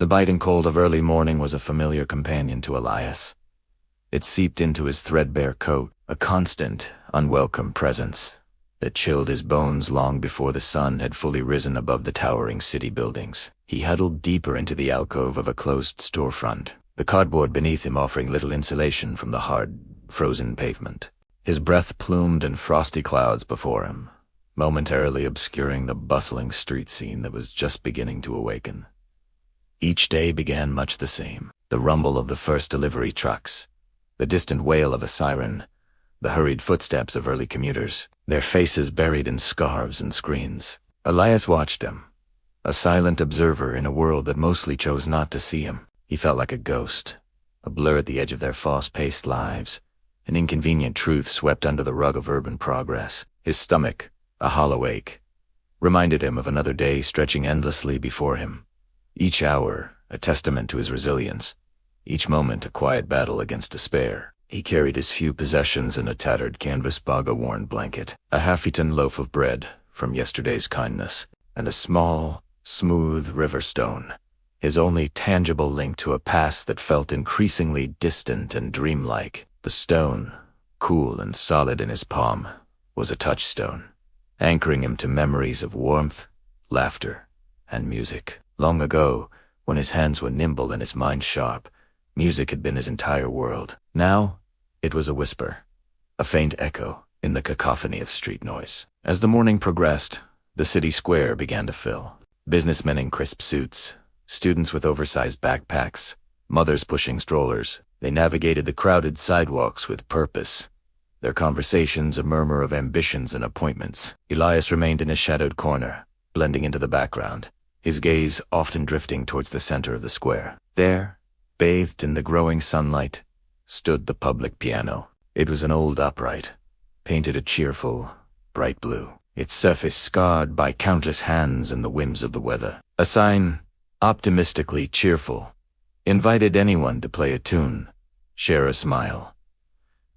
The biting cold of early morning was a familiar companion to Elias. It seeped into his threadbare coat, a constant, unwelcome presence that chilled his bones long before the sun had fully risen above the towering city buildings. He huddled deeper into the alcove of a closed storefront, the cardboard beneath him offering little insulation from the hard, frozen pavement. His breath plumed in frosty clouds before him, momentarily obscuring the bustling street scene that was just beginning to awaken. Each day began much the same. The rumble of the first delivery trucks, the distant wail of a siren, the hurried footsteps of early commuters, their faces buried in scarves and screens. Elias watched them, a silent observer in a world that mostly chose not to see him. He felt like a ghost, a blur at the edge of their fast-paced lives, an inconvenient truth swept under the rug of urban progress. His stomach, a hollow ache, reminded him of another day stretching endlessly before him. Each hour, a testament to his resilience, each moment a quiet battle against despair. He carried his few possessions in a tattered canvas baga-worn blanket, a half-eaten loaf of bread from yesterday's kindness, and a small, smooth river stone, his only tangible link to a past that felt increasingly distant and dreamlike. The stone, cool and solid in his palm, was a touchstone, anchoring him to memories of warmth, laughter, and music. Long ago, when his hands were nimble and his mind sharp, music had been his entire world. Now, it was a whisper, a faint echo in the cacophony of street noise. As the morning progressed, the city square began to fill. Businessmen in crisp suits, students with oversized backpacks, mothers pushing strollers. They navigated the crowded sidewalks with purpose, their conversations a murmur of ambitions and appointments. Elias remained in a shadowed corner, blending into the background, his gaze often drifting towards the center of the square. There, bathed in the growing sunlight, stood the public piano. It was an old upright, painted a cheerful, bright blue, its surface scarred by countless hands and the whims of the weather. A sign, optimistically cheerful, invited anyone to play a tune, share a smile.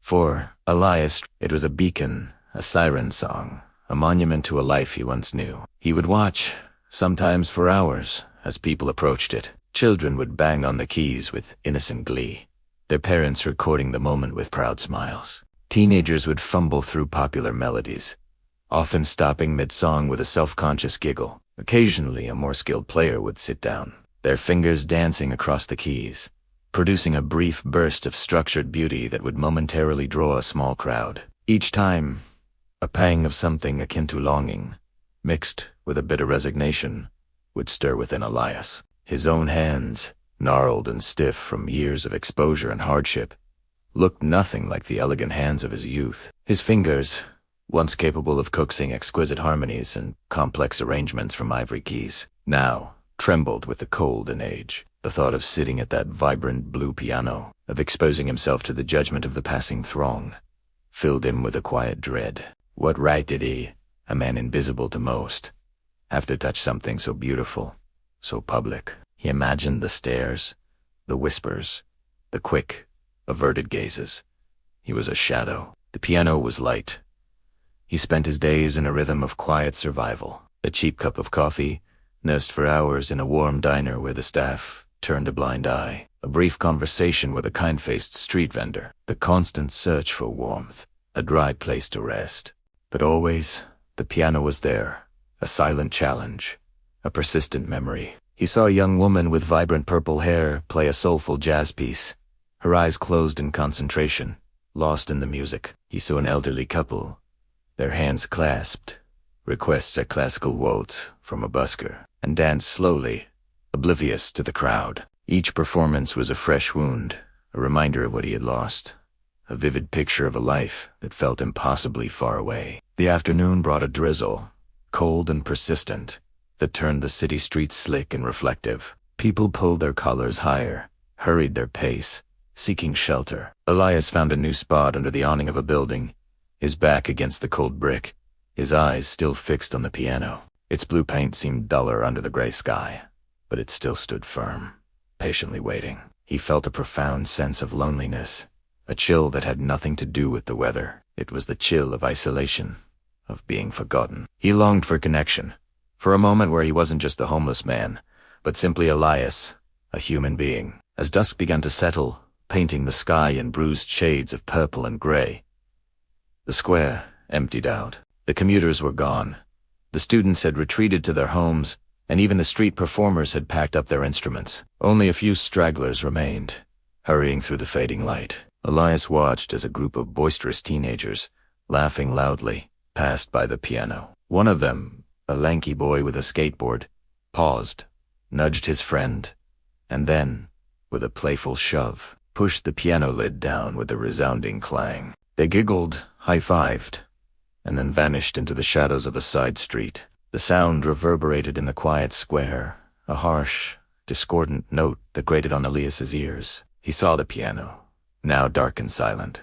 For Elias, it was a beacon, a siren song, a monument to a life he once knew. He would watch, sometimes for hours, as people approached it. Children would bang on the keys with innocent glee, their parents recording the moment with proud smiles. Teenagers would fumble through popular melodies, often stopping mid-song with a self-conscious giggle. Occasionally, a more skilled player would sit down, their fingers dancing across the keys, producing a brief burst of structured beauty that would momentarily draw a small crowd. Each time, a pang of something akin to longing, mixed with a bitter resignation, would stir within Elias. His own hands, gnarled and stiff from years of exposure and hardship, looked nothing like the elegant hands of his youth. His fingers, once capable of coaxing exquisite harmonies and complex arrangements from ivory keys, now trembled with the cold and age. The thought of sitting at that vibrant blue piano, of exposing himself to the judgment of the passing throng, filled him with a quiet dread. What right did he, a man invisible to most, have to touch something so beautiful, so public? He imagined the stares, the whispers, the quick, averted gazes. He was a shadow. The piano was light. He spent his days in a rhythm of quiet survival. A cheap cup of coffee, nursed for hours in a warm diner where the staff turned a blind eye. A brief conversation with a kind-faced street vendor. The constant search for warmth, a dry place to rest. But always, the piano was there, a silent challenge, a persistent memory. He saw a young woman with vibrant purple hair play a soulful jazz piece, her eyes closed in concentration, lost in the music. He saw an elderly couple, their hands clasped, request a classical waltz from a busker, and dance slowly, oblivious to the crowd. Each performance was a fresh wound, a reminder of what he had lost, a vivid picture of a life that felt impossibly far away. The afternoon brought a drizzle, cold and persistent, that turned the city streets slick and reflective. People pulled their collars higher, hurried their pace, seeking shelter. Elias found a new spot under the awning of a building, his back against the cold brick, his eyes still fixed on the piano. Its blue paint seemed duller under the gray sky, but it still stood firm, patiently waiting. He felt a profound sense of loneliness, a chill that had nothing to do with the weather. It was the chill of isolation, of being forgotten. He longed for connection, for a moment where he wasn't just a homeless man, but simply Elias, a human being. As dusk began to settle, painting the sky in bruised shades of purple and gray, the square emptied out. The commuters were gone. The students had retreated to their homes, and even the street performers had packed up their instruments. Only a few stragglers remained, hurrying through the fading light. Elias watched as a group of boisterous teenagers, laughing loudly, passed by the piano. One of them, a lanky boy with a skateboard, paused, nudged his friend, and then, with a playful shove, pushed the piano lid down with a resounding clang. They giggled, high-fived, and then vanished into the shadows of a side street. The sound reverberated in the quiet square, a harsh, discordant note that grated on Elias's ears. He saw the piano, now dark and silent,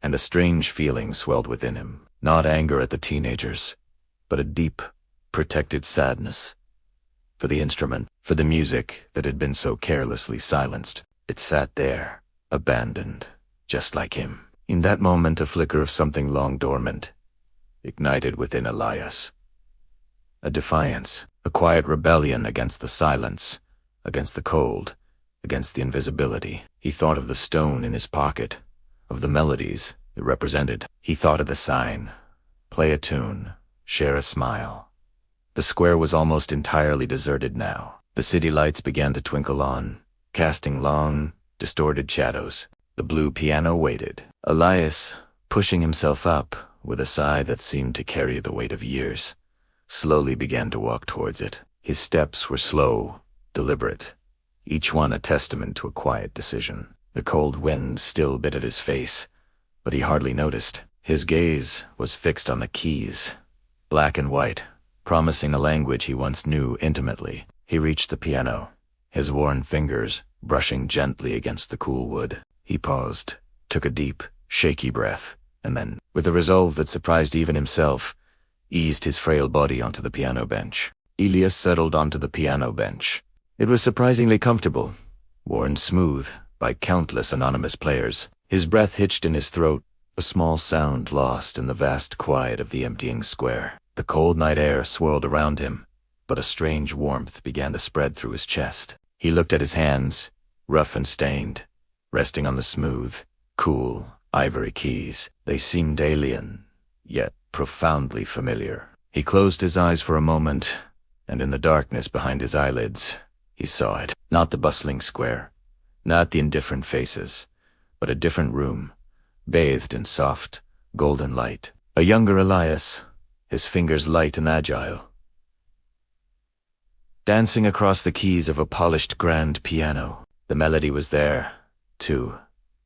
and a strange feeling swelled within him. Not anger at the teenagers, but a deep, protective sadness. For the instrument, for the music that had been so carelessly silenced. It sat there, abandoned, just like him. In that moment, a flicker of something long dormant ignited within Elias. A defiance, a quiet rebellion against the silence, against the cold, against the invisibility. He thought of the stone in his pocket, of the melodies it represented. He thought of the sign: play a tune, share a smile. The square was almost entirely deserted now. The city lights began to twinkle on, casting long, distorted shadows. The blue piano waited. Elias, pushing himself up, with a sigh that seemed to carry the weight of years, slowly began to walk towards it. His steps were slow, deliberate, each one a testament to a quiet decision. The cold wind still bit at his face, but he hardly noticed. His gaze was fixed on the keys, black and white, promising a language he once knew intimately. He reached the piano, his worn fingers brushing gently against the cool wood. He paused, took a deep, shaky breath, and then, with a resolve that surprised even himself, eased his frail body onto the piano bench. Elias settled onto the piano bench. It was surprisingly comfortable, worn smooth by countless anonymous players. His breath hitched in his throat, a small sound lost in the vast quiet of the emptying square. The cold night air swirled around him, but a strange warmth began to spread through his chest. He looked at his hands, rough and stained, resting on the smooth, cool, ivory keys. They seemed alien, yet profoundly familiar. He closed his eyes for a moment, and in the darkness behind his eyelids, he saw it. Not the bustling square, not the indifferent faces, but a different room, bathed in soft, golden light. A younger Elias, his fingers light and agile, dancing across the keys of a polished grand piano. The melody was there, too,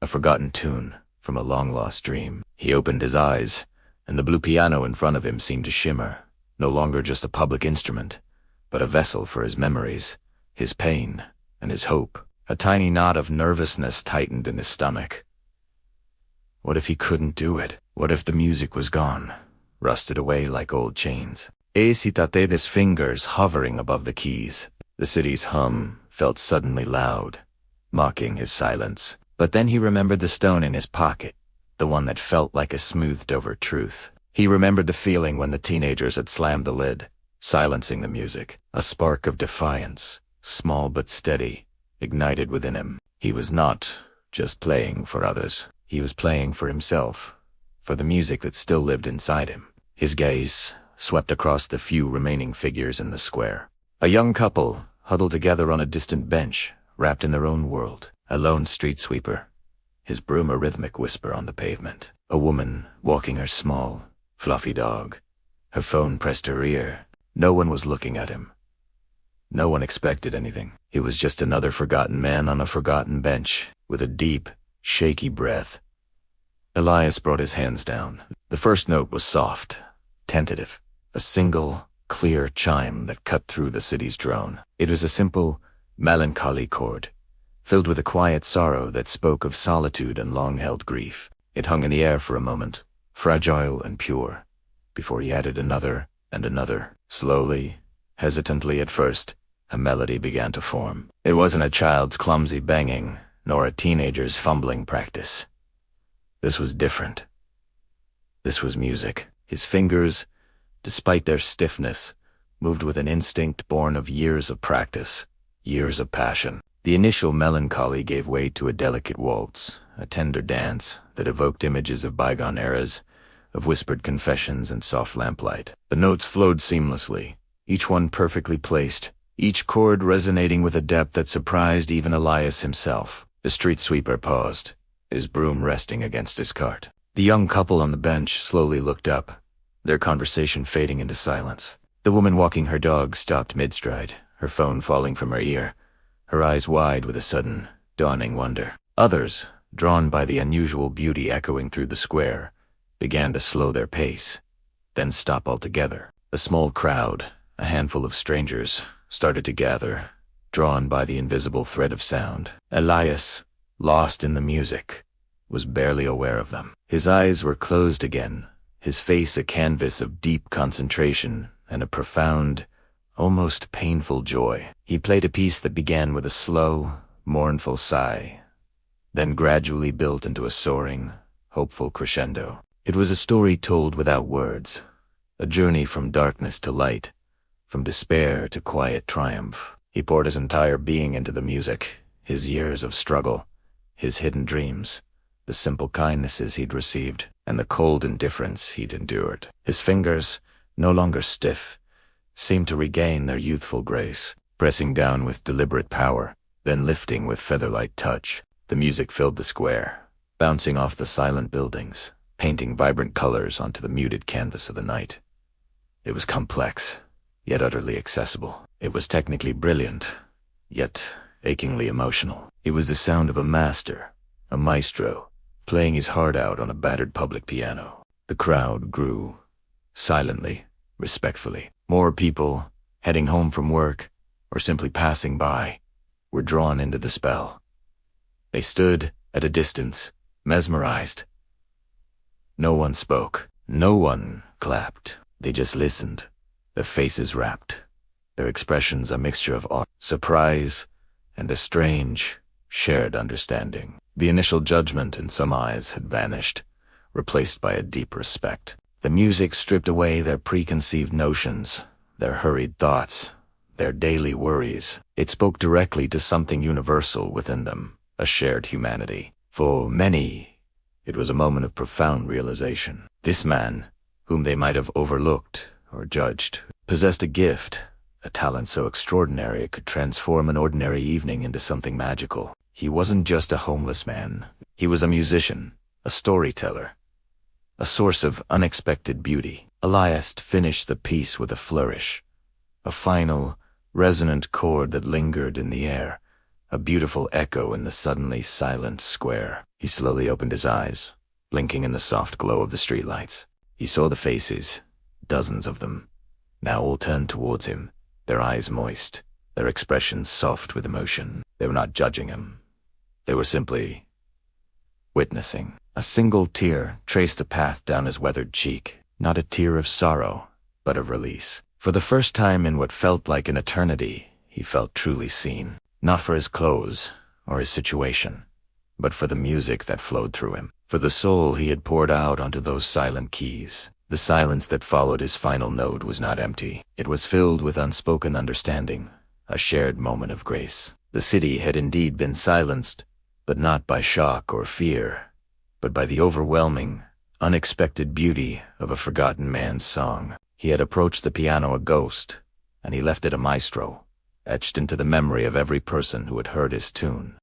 a forgotten tune from a long-lost dream. He opened his eyes, and the blue piano in front of him seemed to shimmer, no longer just a public instrument, but a vessel for his memories, his pain, and his hope. A tiny knot of nervousness tightened in his stomach. What if he couldn't do it? What if the music was gone, rusted away like old chains? He tatted his fingers hovering above the keys. The city's hum felt suddenly loud, mocking his silence. But then he remembered the stone in his pocket, the one that felt like a smoothed-over truth. He remembered the feeling when the teenagers had slammed the lid, silencing the music. A spark of defiance, small but steady, ignited within him. He was not just playing for others. He was playing for himself, for the music that still lived inside him. His gaze swept across the few remaining figures in the square. A young couple, huddled together on a distant bench, wrapped in their own world. A lone street sweeper, his broom a rhythmic whisper on the pavement. A woman walking her small, fluffy dog, her phone pressed to her ear. No one was looking at him. No one expected anything. He was just another forgotten man on a forgotten bench, with a deep, shaky breath. Elias brought his hands down. The first note was soft, tentative, a single, clear chime that cut through the city's drone. It was a simple, melancholy chord, filled with a quiet sorrow that spoke of solitude and long-held grief. It hung in the air for a moment, fragile and pure, before he added another and another. Slowly, hesitantly at first, a melody began to form. It wasn't a child's clumsy banging, nor a teenager's fumbling practice. This was different. This was music. His fingers, despite their stiffness, moved with an instinct born of years of practice, years of passion. The initial melancholy gave way to a delicate waltz, a tender dance that evoked images of bygone eras, of whispered confessions and soft lamplight. The notes flowed seamlessly, each one perfectly placed, each chord resonating with a depth that surprised even Elias himself. The street sweeper paused, his broom resting against his cart. The young couple on the bench slowly looked up, their conversation fading into silence. The woman walking her dog stopped mid-stride, her phone falling from her ear, her eyes wide with a sudden, dawning wonder. Others, drawn by the unusual beauty echoing through the square, began to slow their pace, then stop altogether. A small crowd, a handful of strangers, started to gather, drawn by the invisible thread of sound. Elias, lost in the music, was barely aware of them. His eyes were closed again, his face a canvas of deep concentration and a profound, almost painful joy. He played a piece that began with a slow, mournful sigh, then gradually built into a soaring, hopeful crescendo. It was a story told without words, a journey from darkness to light, from despair to quiet triumph. He poured his entire being into the music, his years of struggle, his hidden dreams, the simple kindnesses he'd received, and the cold indifference he'd endured. His fingers, no longer stiff, seemed to regain their youthful grace, pressing down with deliberate power, then lifting with feather-light touch. The music filled the square, bouncing off the silent buildings, painting vibrant colors onto the muted canvas of the night. It was complex, yet utterly accessible. It was technically brilliant, yet achingly emotional. It was the sound of a master, a maestro, playing his heart out on a battered public piano. The crowd grew, silently, respectfully. More people, heading home from work, or simply passing by, were drawn into the spell. They stood at a distance, mesmerized. No one spoke. No one clapped. They just listened, their faces rapt, their expressions a mixture of awe, surprise, and a strange, shared understanding. The initial judgment in some eyes had vanished, replaced by a deep respect. The music stripped away their preconceived notions, their hurried thoughts, their daily worries. It spoke directly to something universal within them, a shared humanity. For many, it was a moment of profound realization. This man, whom they might have overlooked or judged, possessed a gift, a talent so extraordinary it could transform an ordinary evening into something magical. He wasn't just a homeless man. He was a musician, a storyteller, a source of unexpected beauty. Elias finished the piece with a flourish, a final, resonant chord that lingered in the air, a beautiful echo in the suddenly silent square. He slowly opened his eyes, blinking in the soft glow of the streetlights. He saw the faces, dozens of them, now all turned towards him, their eyes moist, their expressions soft with emotion. They were not judging him. They were simply witnessing. A single tear traced a path down his weathered cheek, not a tear of sorrow, but of release. For the first time in what felt like an eternity, he felt truly seen, not for his clothes or his situation, but for the music that flowed through him, for the soul he had poured out onto those silent keys. The silence that followed his final note was not empty. It was filled with unspoken understanding, a shared moment of grace. The city had indeed been silenced, but not by shock or fear, but by the overwhelming, unexpected beauty of a forgotten man's song. He had approached the piano a ghost, and he left it a maestro, etched into the memory of every person who had heard his tune.